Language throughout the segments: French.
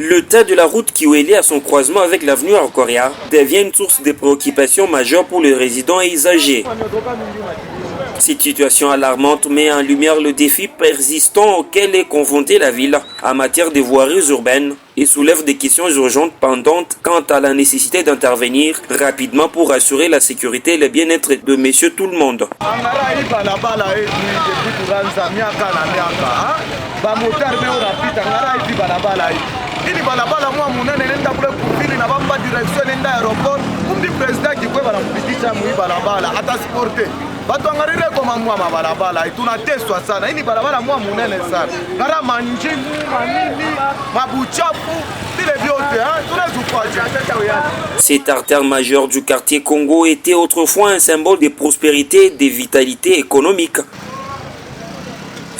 Le tas de la route Kiwele à son croisement avec l'avenue Arcoria devient une source de préoccupation majeure pour les résidents et usagers. Cette situation alarmante met en lumière le défi persistant auquel est confrontée la ville en matière de voiries urbaines et soulève des questions urgentes pendantes quant à la nécessité d'intervenir rapidement pour assurer la sécurité et le bien-être de monsieur tout le monde. Ili balabala mwa munene nenda kule kuvili na bamba direction nenda aeroport kumbi president kikwe banampitisha mwi balabala atasporte batu angarire koma mwa balabala tunateswa sana. Ili balabala mwa munene sana ngara manjingu manini mabuchafu vile vyote tunazupaje. Cette artère majeure du quartier Congo était autrefois un symbole de prospérité et de vitalité économique.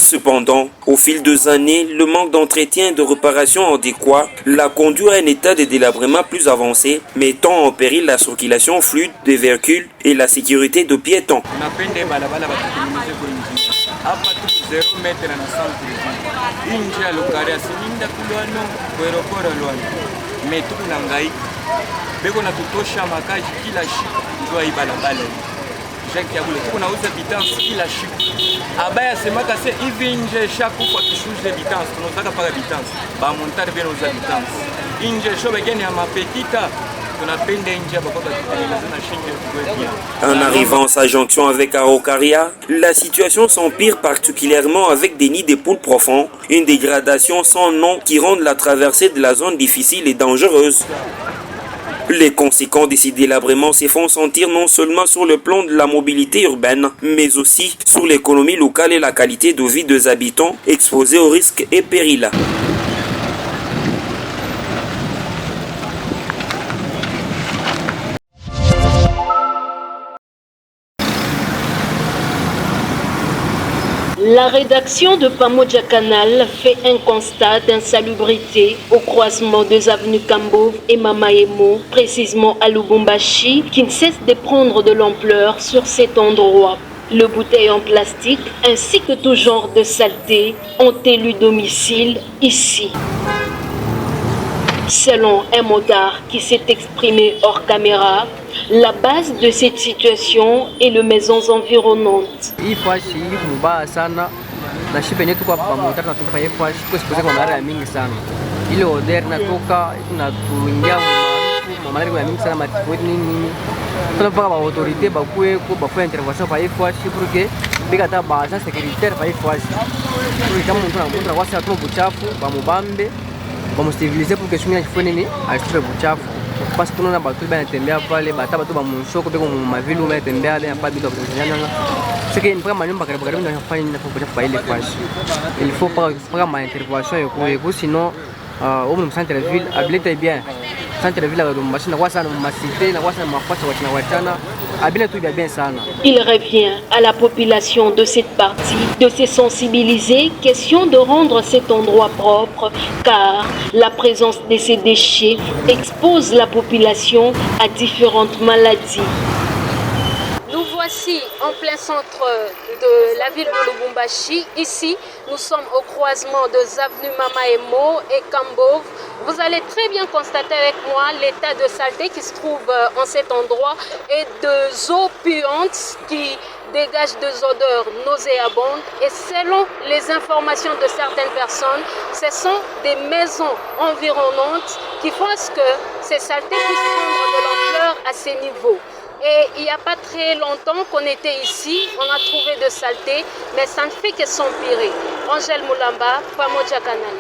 Cependant, au fil des années, le manque d'entretien et de réparation adéquat l'a conduit à un état de délabrement plus avancé, mettant en péril la circulation fluide des véhicules et la sécurité des piétons. Jacques Yaboule, on a aussi habitants qui la chute. Abaya c'est ma cassé, il vient chaque fois qu'il change d'habitants, on n'a pas d'habitants. Bah monter bien nos habitants. Inje show begin à ma petite. En arrivant à sa jonction avec Araucaria, la situation s'empire particulièrement avec des nids de poules profonds, une dégradation sans nom qui rend la traversée de la zone difficile et dangereuse. Les conséquences de ces délabrements se font sentir non seulement sur le plan de la mobilité urbaine, mais aussi sur l'économie locale et la qualité de vie des habitants exposés aux risques et périls. La rédaction de Pamoja Canal fait un constat d'insalubrité au croisement des avenues Kambov et Mamaemo, précisément à Lubumbashi, qui ne cesse de prendre de l'ampleur sur cet endroit. Le bouteille en plastique ainsi que tout genre de saleté ont élu domicile ici. Selon un motard qui s'est exprimé hors caméra, la base de cette situation est les maisons environnantes. Vamos civiliser pour que ce soit fini à faire buchafu parce que nous na batu ba tembea pale bata batu ba mshoko beko mu ville ba tembea ba pas bito kunyana c'est que vraiment nyumba karibu karibu na fanya na kubuchafu ile kwashi il faut pas ma intervention yako sinon au même centre ville habilité bien centre ville ba machine kwa sana ma cité na kwa sana mafuata wa wachana. Il revient à la population de cette partie de se sensibiliser, question de rendre cet endroit propre, car la présence de ces déchets expose la population à différentes maladies. Nous voici en plein centre de la ville de Lubumbashi. Ici, nous sommes au croisement des avenues Mamaemo et Kambov. Vous allez très bien constater avec moi l'état de saleté qui se trouve en cet endroit et des eaux puantes qui dégagent des odeurs nauséabondes. Et selon les informations de certaines personnes, ce sont des maisons environnantes qui font ce que ces saletés puissent prendre de l'ampleur à ces niveaux. Et il n'y a pas très longtemps qu'on était ici, on a trouvé de saleté, mais ça ne fait que s'empirer. Angèle Moulamba, Pamoja Canal.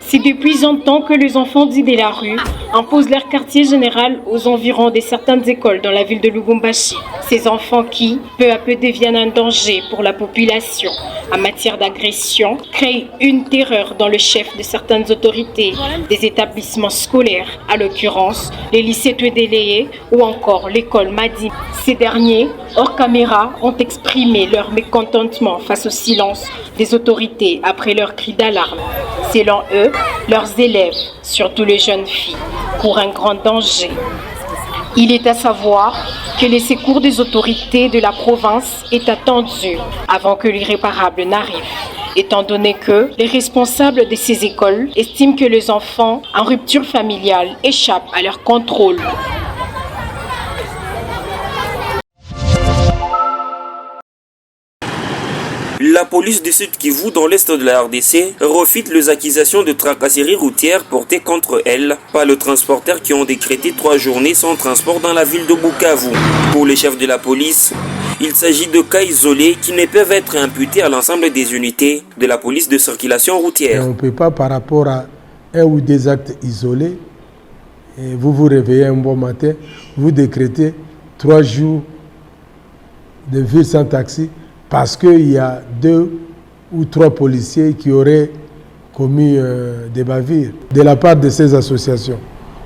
C'est depuis longtemps que les enfants dits de la rue imposent leur quartier général aux environs de certaines écoles dans la ville de Lubumbashi. Ces enfants qui, peu à peu, deviennent un danger pour la population en matière d'agression, créent une terreur dans le chef de certaines autorités des établissements scolaires, à l'occurrence les lycées Touédéléé ou encore l'école Madi. Ces derniers, hors caméra, ont exprimé leur mécontentement face au silence des autorités après leurs cris d'alarme. Selon eux, leurs élèves, surtout les jeunes filles, courent un grand danger. Il est à savoir que les secours des autorités de la province est attendu avant que l'irréparable n'arrive, étant donné que les responsables de ces écoles estiment que les enfants en rupture familiale échappent à leur contrôle. La police du Sud Kivu dans l'est de la RDC refute les accusations de tracasserie routière portées contre elle par les transporteurs qui ont décrété 3 journées sans transport dans la ville de Bukavu. Pour les chefs de la police, il s'agit de cas isolés qui ne peuvent être imputés à l'ensemble des unités de la police de circulation routière. Et on ne peut pas par rapport à un ou des actes isolés, et vous vous réveillez un bon matin, vous décrétez 3 jours de ville sans taxi, parce qu'il y a 2 ou 3 policiers qui auraient commis des bavures. De la part de ces associations,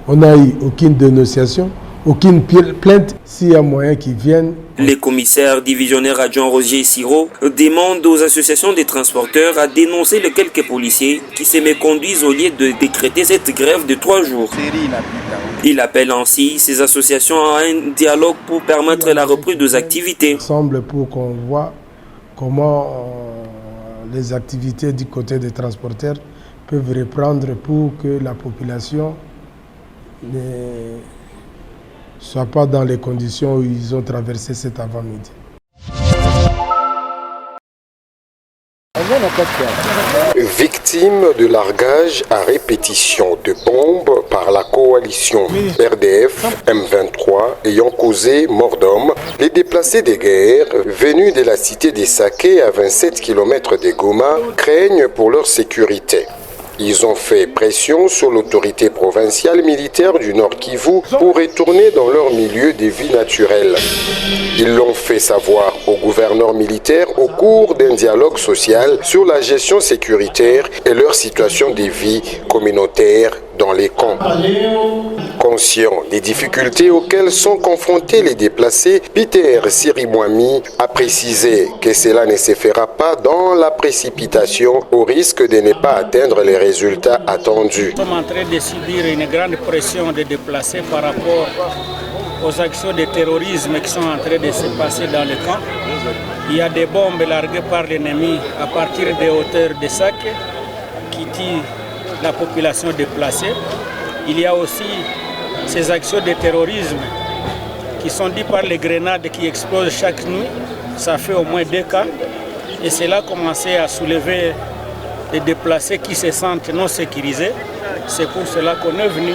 on n'a eu aucune dénonciation, aucune plainte. S'il y a moyen qu'ils viennent. Les commissaires divisionnaires adjoints Roger Siro demandent aux associations des transporteurs à dénoncer les quelques policiers qui se méconduisent au lieu de décréter cette grève de 3 jours. Il appelle ainsi ces associations à un dialogue pour permettre la reprise des activités. Ensemble pour qu'on voit comment les activités du côté des transporteurs peuvent reprendre pour que la population ne soit pas dans les conditions où ils ont traversé cet avant-midi. Victime de largage à répétition de bombes par la coalition RDF M23 ayant causé mort d'homme, les déplacés des guerres venus de la cité des Saké à 27 km de Goma craignent pour leur sécurité. Ils ont fait pression sur l'autorité provinciale militaire du Nord Kivu pour retourner dans leur milieu de vie naturelle. Ils l'ont fait savoir au gouverneur militaire au cours d'un dialogue social sur la gestion sécuritaire et leur situation de vie communautaire dans les camps. Conscient des difficultés auxquelles sont confrontés les déplacés, Peter Sirimwami a précisé que cela ne se fera pas dans la précipitation au risque de ne pas atteindre les résultats attendus. Nous sommes en train de subir une grande pression des déplacés par rapport aux actions de terrorisme qui sont en train de se passer dans le camp. Il y a des bombes larguées par l'ennemi à partir des hauteurs de Sac qui tuent la population déplacée. Il y a aussi ces actions de terrorisme qui sont dites par les grenades qui explosent chaque nuit. Ça fait au moins 2 cas. Et cela a commencé à soulever des déplacés qui se sentent non sécurisés. C'est pour cela qu'on est venu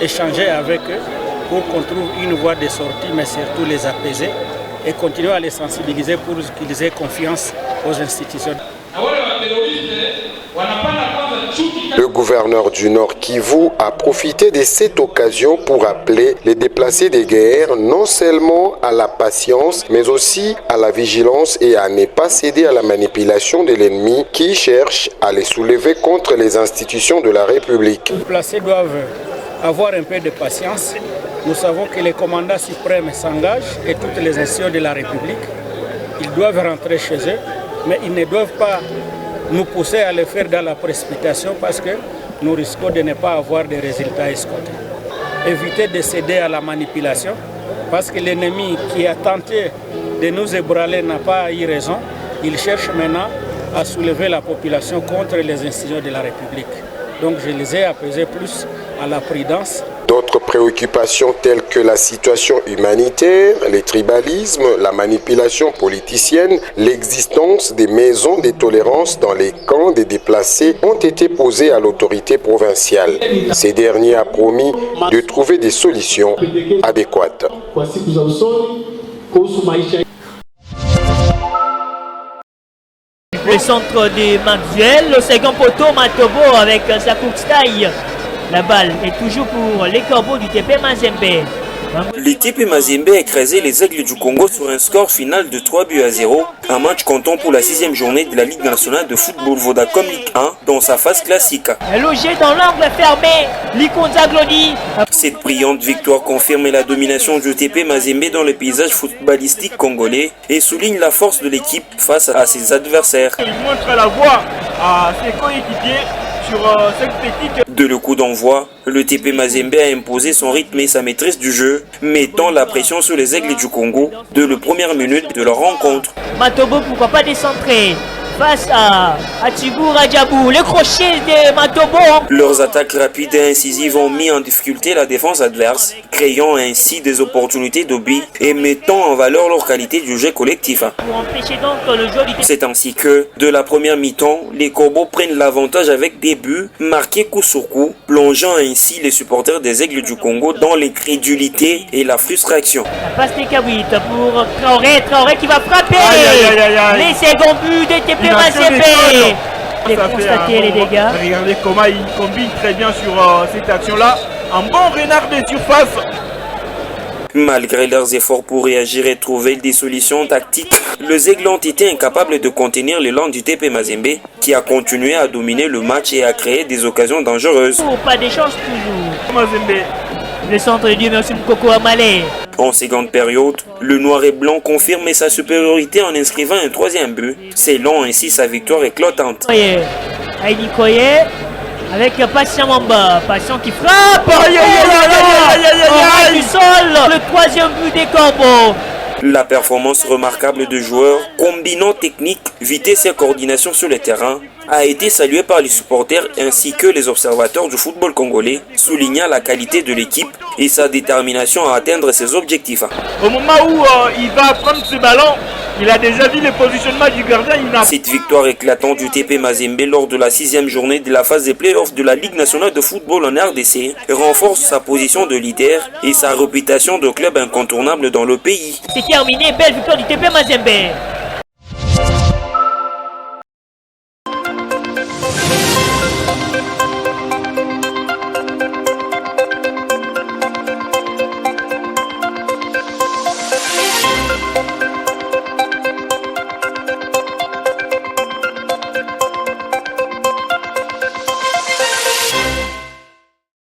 échanger avec eux pour qu'on trouve une voie de sortie, mais surtout les apaiser et continuer à les sensibiliser pour qu'ils aient confiance aux institutions. Le gouverneur du Nord Kivu a profité de cette occasion pour appeler les déplacés des guerres non seulement à la patience, mais aussi à la vigilance et à ne pas céder à la manipulation de l'ennemi qui cherche à les soulever contre les institutions de la République. Les déplacés doivent avoir un peu de patience. Nous savons que les commandants suprêmes s'engagent et toutes les institutions de la République. Ils doivent rentrer chez eux, mais ils ne doivent pas nous pousser à le faire dans la précipitation parce que nous risquons de ne pas avoir de résultats escomptés. Éviter de céder à la manipulation parce que l'ennemi qui a tenté de nous ébranler n'a pas eu raison. Il cherche maintenant à soulever la population contre les institutions de la République. Donc je les ai apaisés plus à la prudence. D'autres préoccupations telles que la situation humanitaire, le tribalisme, la manipulation politicienne, l'existence des maisons de tolérance dans les camps des déplacés ont été posées à l'autorité provinciale. Ces derniers a promis de trouver des solutions adéquates. Le centre de Maxwell, le second poteau Matobo avec sa courte taille. La balle est toujours pour les corbeaux du TP Mazembe. Le TP Mazembe a écrasé les Aigles du Congo sur un score final de 3-0, un match comptant pour la 6e journée de la Ligue nationale de football Vodacom Ligue 1 dans sa phase classique. Logé dans l'angle fermé, Likonza Glody. Cette brillante victoire confirme la domination du TP Mazembe dans le paysage footballistique congolais et souligne la force de l'équipe face à ses adversaires. Il montre la voie à ses coéquipiers sur cette petite. De le coup d'envoi, le TP Mazembe a imposé son rythme et sa maîtrise du jeu, mettant la pression sur les Aigles du Congo dès les premières minutes de leur rencontre. Matobo, pourquoi pas décentrer face à Tibou Radjabou, le crochet de Matobo. Leurs attaques rapides et incisives ont mis en difficulté la défense adverse, créant ainsi des opportunités de but et mettant en valeur leur qualité du jeu collectif. Pour empêcher donc le jeu du... C'est ainsi que, de la première mi-temps, les Corbeaux prennent l'avantage avec des buts marqués coup sur coup, plongeant ainsi les supporters des Aigles du Congo dans l'incrédulité et la frustration. La passe des Kabouit pour Traoré qui va frapper. Les seconds buts de TP Mazembe. Il a constaté les dégâts. Regardez comment il combine très bien sur cette action-là. Un bon renard de surface. Malgré leurs efforts pour réagir et trouver des solutions tactiques, les Aigles ont été incapables de contenir l'élan du TP Mazembe, qui a continué à dominer le match et à créer des occasions dangereuses. Pas d'échange toujours. Mazembe. Le centre de Dieu, merci Mkoko Amalé. En seconde période, le noir et blanc confirme sa supériorité en inscrivant un troisième but, scellant ainsi sa victoire éclatante. Aïni Koye avec Patient Mamba, Patient qui frappe. Du sol, le troisième but des Corbeaux. La performance remarquable de joueurs, combinant technique, vitesse et coordination sur le terrain, a été saluée par les supporters ainsi que les observateurs du football congolais, soulignant la qualité de l'équipe et sa détermination à atteindre ses objectifs. Au moment où il va prendre ce ballon, il a déjà vu le positionnement du gardien. Cette victoire éclatante du TP Mazembe lors de la 6e journée de la phase des playoffs de la Ligue nationale de football en RDC renforce sa position de leader et sa réputation de club incontournable dans le pays. C'est terminé, belle victoire du TP Mazembe.